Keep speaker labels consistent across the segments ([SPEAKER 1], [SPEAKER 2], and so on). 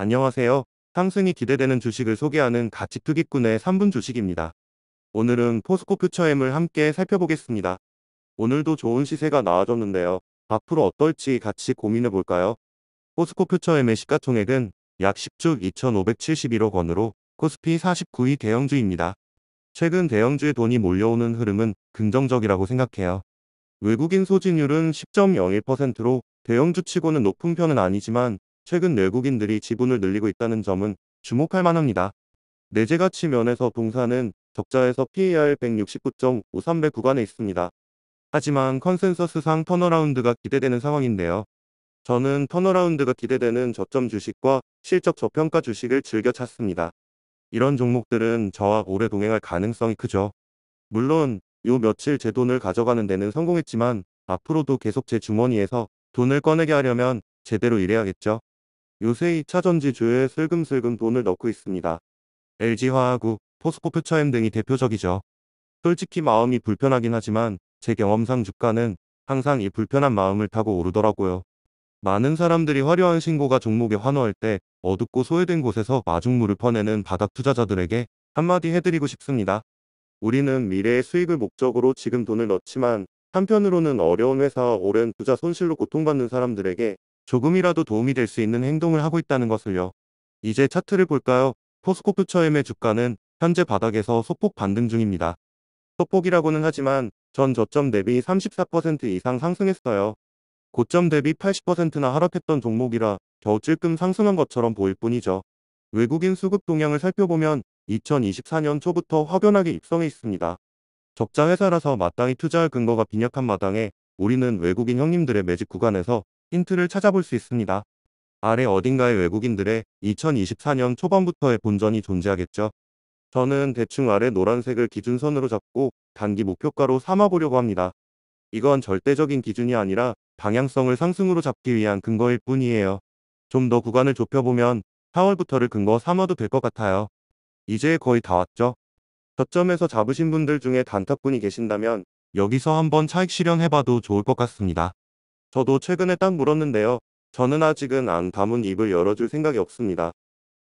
[SPEAKER 1] 안녕하세요. 상승이 기대되는 주식을 소개하는 가치투기꾼의 3분 주식입니다. 오늘은 포스코 퓨처엠을 함께 살펴보겠습니다. 오늘도 좋은 시세가 나와줬는데요. 앞으로 어떨지 같이 고민해 볼까요? 포스코 퓨처엠의 시가총액은 약 10조 2,571억 원으로 코스피 49위 대형주입니다. 최근 대형주에 돈이 몰려오는 흐름은 긍정적이라고 생각해요. 외국인 소진율은 10.01%로 대형주치고는 높은 편은 아니지만 최근 외국인들이 지분을 늘리고 있다는 점은 주목할 만합니다. 내재가치 면에서 동사는 적자에서 PER 169.53배 구간에 있습니다. 하지만 컨센서스상 턴어라운드가 기대되는 상황인데요. 저는 턴어라운드가 기대되는 저점 주식과 실적 저평가 주식을 즐겨 찾습니다. 이런 종목들은 저와 오래 동행할 가능성이 크죠. 물론 요 며칠 제 돈을 가져가는 데는 성공했지만 앞으로도 계속 제 주머니에서 돈을 꺼내게 하려면 제대로 일해야겠죠. 요새 2차 전지주에 슬금슬금 돈을 넣고 있습니다. LG화학우, 포스코퓨처엠 등이 대표적이죠. 솔직히 마음이 불편하긴 하지만 제 경험상 주가는 항상 이 불편한 마음을 타고 오르더라고요. 많은 사람들이 화려한 신고가 종목에 환호할 때 어둡고 소외된 곳에서 마중물을 퍼내는 바닥 투자자들에게 한마디 해드리고 싶습니다. 우리는 미래의 수익을 목적으로 지금 돈을 넣지만 한편으로는 어려운 회사와 오랜 투자 손실로 고통받는 사람들에게 조금이라도 도움이 될 수 있는 행동을 하고 있다는 것을요. 이제 차트를 볼까요? 포스코퓨처엠의 주가는 현재 바닥에서 소폭 반등 중입니다. 소폭이라고는 하지만 전 저점 대비 34% 이상 상승했어요. 고점 대비 80%나 하락했던 종목이라 겨우 찔끔 상승한 것처럼 보일 뿐이죠. 외국인 수급 동향을 살펴보면 2024년 초부터 확연하게 입성해 있습니다. 적자 회사라서 마땅히 투자할 근거가 빈약한 마당에 우리는 외국인 형님들의 매집 구간에서 힌트를 찾아볼 수 있습니다. 아래 어딘가에 외국인들의 2024년 초반부터의 본전이 존재하겠죠. 저는 대충 아래 노란색을 기준선으로 잡고 단기 목표가로 삼아보려고 합니다. 이건 절대적인 기준이 아니라 방향성을 상승으로 잡기 위한 근거일 뿐이에요. 좀 더 구간을 좁혀보면 4월부터를 근거 삼아도 될 것 같아요. 이제 거의 다 왔죠. 저점에서 잡으신 분들 중에 단타꾼이 계신다면 여기서 한번 차익 실현해봐도 좋을 것 같습니다. 저도 최근에 딱 물었는데요. 저는 아직은 안 담은 입을 열어줄 생각이 없습니다.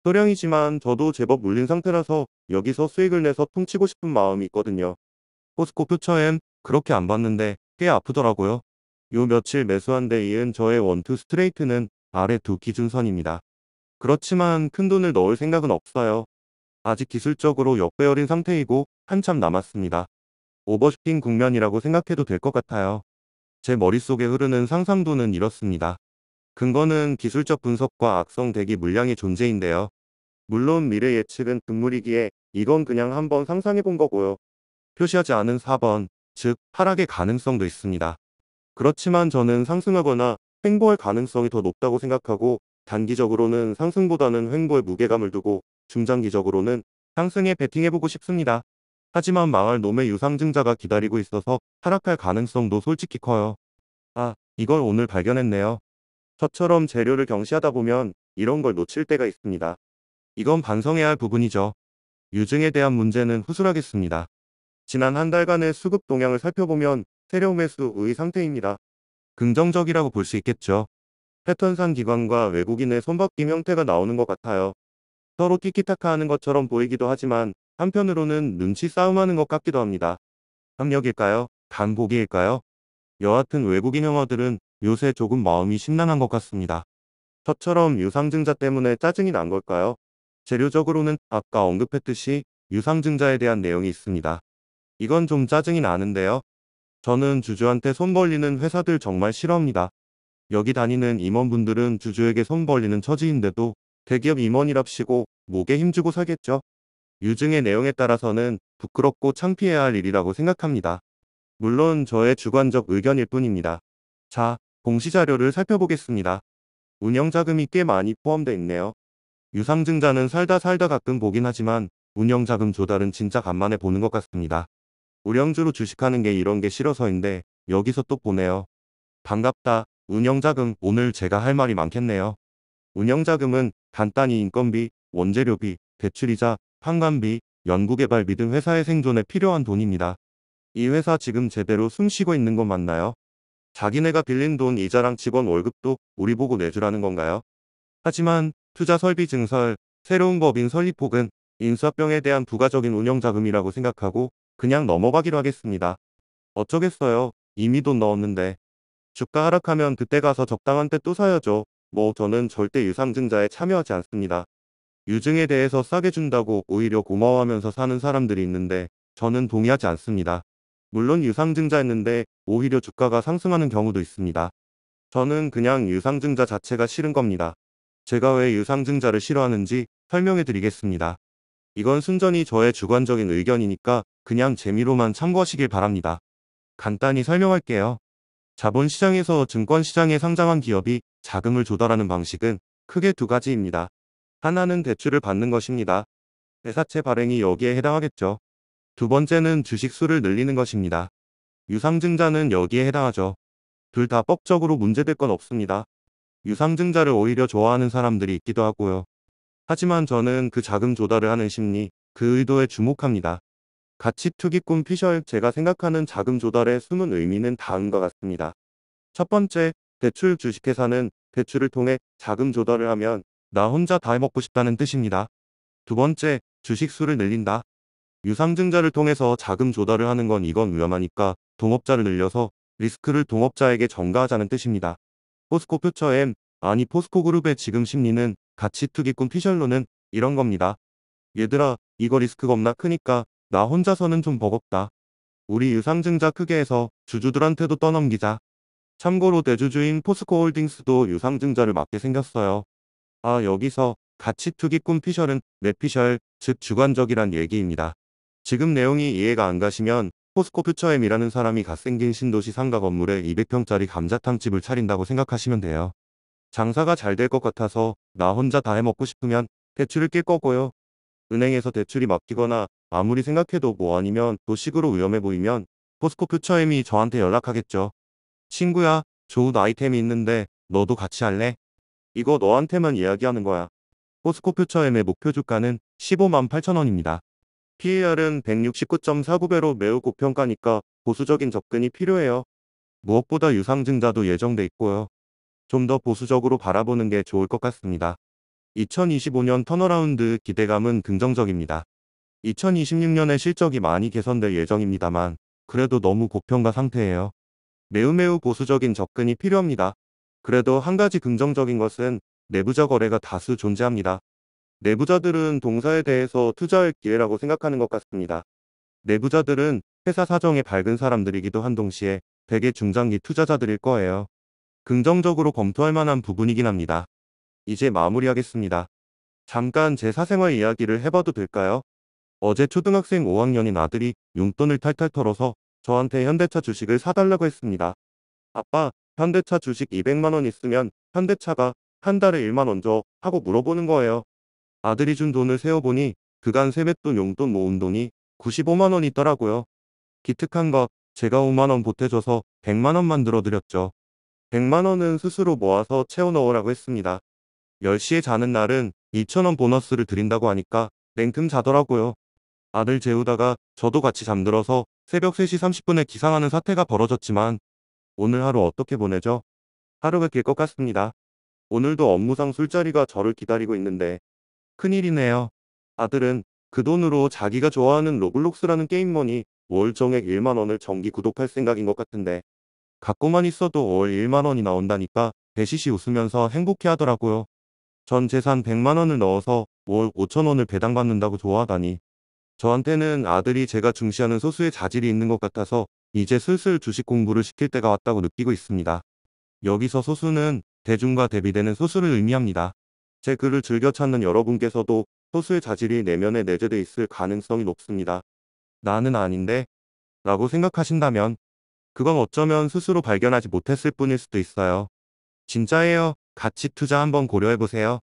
[SPEAKER 1] 소량이지만 저도 제법 물린 상태라서 여기서 수익을 내서 퉁치고 싶은 마음이 있거든요. 포스코 퓨처엠 그렇게 안 봤는데 꽤 아프더라고요. 요 며칠 매수한 데 이은 저의 원투 스트레이트는 아래 두 기준선입니다. 그렇지만 큰돈을 넣을 생각은 없어요. 아직 기술적으로 역배열인 상태이고 한참 남았습니다. 오버슈팅 국면이라고 생각해도 될 것 같아요. 제 머릿속에 흐르는 상상도는 이렇습니다. 근거는 기술적 분석과 악성 대기 물량의 존재인데요. 물론 미래 예측은 금물이기에 이건 그냥 한번 상상해 본 거고요. 표시하지 않은 4번, 즉 하락의 가능성도 있습니다. 그렇지만 저는 상승하거나 횡보할 가능성이 더 높다고 생각하고 단기적으로는 상승보다는 횡보에 무게감을 두고 중장기적으로는 상승에 베팅해보고 싶습니다. 하지만 망할 놈의 유상증자가 기다리고 있어서 하락할 가능성도 솔직히 커요. 아, 이걸 오늘 발견했네요. 저처럼 재료를 경시하다 보면 이런 걸 놓칠 때가 있습니다. 이건 반성해야 할 부분이죠. 유증에 대한 문제는 후술하겠습니다. 지난 한 달간의 수급 동향을 살펴보면 세력 매수의 상태입니다. 긍정적이라고 볼 수 있겠죠. 패턴상 기관과 외국인의 손바뀜 형태가 나오는 것 같아요. 서로 티키타카 하는 것처럼 보이기도 하지만 한편으로는 눈치 싸움하는 것 같기도 합니다. 협력일까요? 간보기일까요? 여하튼 외국인 형어들은 요새 조금 마음이 심란한 것 같습니다. 저처럼 유상증자 때문에 짜증이 난 걸까요? 재료적으로는 아까 언급했듯이 유상증자에 대한 내용이 있습니다. 이건 좀 짜증이 나는데요. 저는 주주한테 손 벌리는 회사들 정말 싫어합니다. 여기 다니는 임원분들은 주주에게 손 벌리는 처지인데도 대기업 임원이랍시고 목에 힘주고 살겠죠. 유증의 내용에 따라서는 부끄럽고 창피해야 할 일이라고 생각합니다. 물론 저의 주관적 의견일 뿐입니다. 자, 공시자료를 살펴보겠습니다. 운영자금이 꽤 많이 포함되어 있네요. 유상증자는 살다 살다 가끔 보긴 하지만 운영자금 조달은 진짜 간만에 보는 것 같습니다. 우량주로 주식하는 게 이런 게 싫어서인데 여기서 또 보네요. 반갑다. 운영자금 오늘 제가 할 말이 많겠네요. 운영자금은 간단히 인건비, 원재료비, 대출이자, 판관비, 연구개발비 등 회사의 생존에 필요한 돈입니다. 이 회사 지금 제대로 숨 쉬고 있는 건 맞나요? 자기네가 빌린 돈 이자랑 직원 월급도 우리 보고 내주라는 건가요? 하지만 투자 설비 증설, 새로운 법인 설립 혹은 인수합병에 대한 부가적인 운영 자금이라고 생각하고 그냥 넘어가기로 하겠습니다. 어쩌겠어요. 이미 돈 넣었는데. 주가 하락하면 그때 가서 적당한 때 또 사야죠. 뭐 저는 절대 유상증자에 참여하지 않습니다. 유증에 대해서 싸게 준다고 오히려 고마워하면서 사는 사람들이 있는데 저는 동의하지 않습니다. 물론 유상증자했는데 오히려 주가가 상승하는 경우도 있습니다. 저는 그냥 유상증자 자체가 싫은 겁니다. 제가 왜 유상증자를 싫어하는지 설명해 드리겠습니다. 이건 순전히 저의 주관적인 의견이니까 그냥 재미로만 참고하시길 바랍니다. 간단히 설명할게요. 자본시장에서 증권시장에 상장한 기업이 자금을 조달하는 방식은 크게 두 가지입니다. 하나는 대출을 받는 것입니다. 회사채 발행이 여기에 해당하겠죠. 두 번째는 주식 수를 늘리는 것입니다. 유상증자는 여기에 해당하죠. 둘 다 법적으로 문제될 건 없습니다. 유상증자를 오히려 좋아하는 사람들이 있기도 하고요. 하지만 저는 그 자금 조달을 하는 심리, 그 의도에 주목합니다. 가치투기꾼 피셜, 제가 생각하는 자금 조달의 숨은 의미는 다음과 같습니다. 첫 번째, 대출 주식회사는 대출을 통해 자금 조달을 하면 나 혼자 다 해먹고 싶다는 뜻입니다. 두 번째, 주식 수를 늘린다. 유상증자를 통해서 자금 조달을 하는 건 이건 위험하니까 동업자를 늘려서 리스크를 동업자에게 전가하자는 뜻입니다. 포스코 퓨처엠, 아니 포스코그룹의 지금 심리는 가치투기꾼 피셜로는 이런 겁니다. 얘들아, 이거 리스크 겁나 크니까 나 혼자서는 좀 버겁다. 우리 유상증자 크게 해서 주주들한테도 떠넘기자. 참고로 대주주인 포스코홀딩스도 유상증자를 맡게 생겼어요. 아, 여기서 가치투기꾼 피셜은 뇌피셜, 즉 주관적이란 얘기입니다. 지금 내용이 이해가 안 가시면 포스코 퓨처엠이라는 사람이 갓생긴 신도시 상가 건물에 200평짜리 감자탕집을 차린다고 생각하시면 돼요. 장사가 잘 될 것 같아서 나 혼자 다 해먹고 싶으면 대출을 낄 거고요. 은행에서 대출이 막히거나 아무리 생각해도 뭐 아니면 도식으로 위험해 보이면 포스코 퓨처엠이 저한테 연락하겠죠. 친구야, 좋은 아이템이 있는데 너도 같이 할래? 이거 너한테만 이야기하는 거야. 포스코 퓨처엠의 목표 주가는 15만 8천 원입니다. PER은 169.49배로 매우 고평가니까 보수적인 접근이 필요해요. 무엇보다 유상증자도 예정돼 있고요. 좀 더 보수적으로 바라보는 게 좋을 것 같습니다. 2025년 턴어라운드 기대감은 긍정적입니다. 2026년에 실적이 많이 개선될 예정입니다만 그래도 너무 고평가 상태예요. 매우 보수적인 접근이 필요합니다. 그래도 한 가지 긍정적인 것은 내부자 거래가 다수 존재합니다. 내부자들은 동사에 대해서 투자할 기회라고 생각하는 것 같습니다. 내부자들은 회사 사정에 밝은 사람들이기도 한 동시에 대개 중장기 투자자들일 거예요. 긍정적으로 검토할 만한 부분이긴 합니다. 이제 마무리하겠습니다. 잠깐 제 사생활 이야기를 해봐도 될까요? 어제 초등학생 5학년인 아들이 용돈을 탈탈 털어서 저한테 현대차 주식을 사달라고 했습니다. 아빠, 현대차 주식 200만 원 있으면 현대차가 한 달에 1만 원 줘 하고 물어보는 거예요. 아들이 준 돈을 세어보니 그간 세뱃돈 용돈 모은 돈이 95만 원 있더라고요. 기특한 것, 제가 5만 원 보태줘서 100만 원 만들어드렸죠. 100만 원은 스스로 모아서 채워 넣으라고 했습니다. 10시에 자는 날은 2천 원 보너스를 드린다고 하니까 냉큼 자더라고요. 아들 재우다가 저도 같이 잠들어서 새벽 3시 30분에 기상하는 사태가 벌어졌지만 오늘 하루 어떻게 보내죠? 하루가 길 것 같습니다. 오늘도 업무상 술자리가 저를 기다리고 있는데 큰일이네요. 아들은 그 돈으로 자기가 좋아하는 로블록스라는 게임머니 월 정액 1만 원을 정기 구독할 생각인 것 같은데 갖고만 있어도 월 1만 원이 나온다니까 배시시 웃으면서 행복해 하더라고요. 전 재산 100만 원을 넣어서 월 5천 원을 배당받는다고 좋아하다니. 저한테는 아들이 제가 중시하는 소수의 자질이 있는 것 같아서 이제 슬슬 주식 공부를 시킬 때가 왔다고 느끼고 있습니다. 여기서 소수는 대중과 대비되는 소수를 의미합니다. 제 글을 즐겨 찾는 여러분께서도 소수의 자질이 내면에 내재돼 있을 가능성이 높습니다. 나는 아닌데? 라고 생각하신다면 그건 어쩌면 스스로 발견하지 못했을 뿐일 수도 있어요. 진짜예요. 가치 투자 한번 고려해보세요.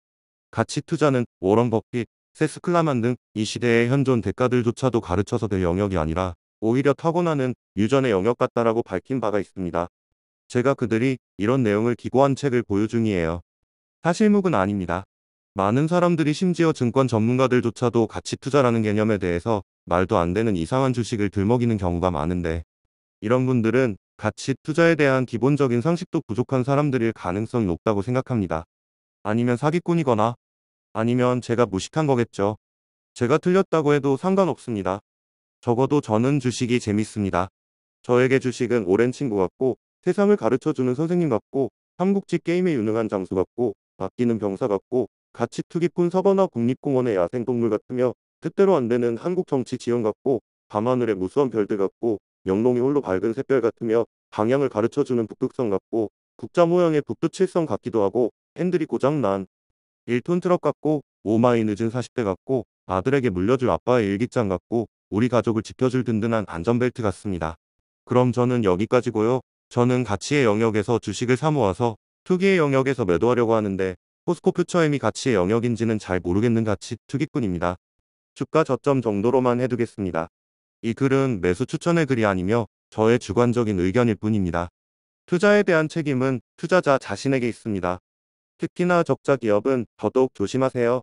[SPEAKER 1] 가치 투자는 워런 버핏, 세스 클라만 등 이 시대의 현존 대가들조차도 가르쳐서 될 영역이 아니라 오히려 타고나는 유전의 영역 같다라고 밝힌 바가 있습니다. 제가 그들이 이런 내용을 기고한 책을 보유 중이에요. 사실무근 아닙니다. 많은 사람들이 심지어 증권 전문가들조차도 가치 투자라는 개념에 대해서 말도 안 되는 이상한 주식을 들먹이는 경우가 많은데 이런 분들은 가치 투자에 대한 기본적인 상식도 부족한 사람들일 가능성이 높다고 생각합니다. 아니면 사기꾼이거나 아니면 제가 무식한 거겠죠. 제가 틀렸다고 해도 상관없습니다. 적어도 저는 주식이 재밌습니다. 저에게 주식은 오랜 친구 같고, 세상을 가르쳐주는 선생님 같고, 삼국지 게임에 유능한 장수 같고, 아끼는 병사 같고, 가치 투기꾼 서버나 국립공원의 야생동물 같으며, 뜻대로 안 되는 한국 정치 지형 같고, 밤하늘의 무수한 별들 같고, 영롱이 홀로 밝은 샛별 같으며, 방향을 가르쳐주는 북극성 같고, 국자 모양의 북두칠성 같기도 하고, 핸들이 고장난 1톤 트럭 같고, 오마이 늦은 40대 같고, 아들에게 물려줄 아빠의 일기장 같고, 우리 가족을 지켜줄 든든한 안전벨트 같습니다. 그럼 저는 여기까지고요. 저는 가치의 영역에서 주식을 사모아서 투기의 영역에서 매도하려고 하는데, 포스코 퓨처엠이 가치의 영역인지는 잘 모르겠는 가치 투기꾼입니다. 주가 저점 정도로만 해두겠습니다. 이 글은 매수 추천의 글이 아니며 저의 주관적인 의견일 뿐입니다. 투자에 대한 책임은 투자자 자신에게 있습니다. 특히나 적자 기업은 더더욱 조심하세요.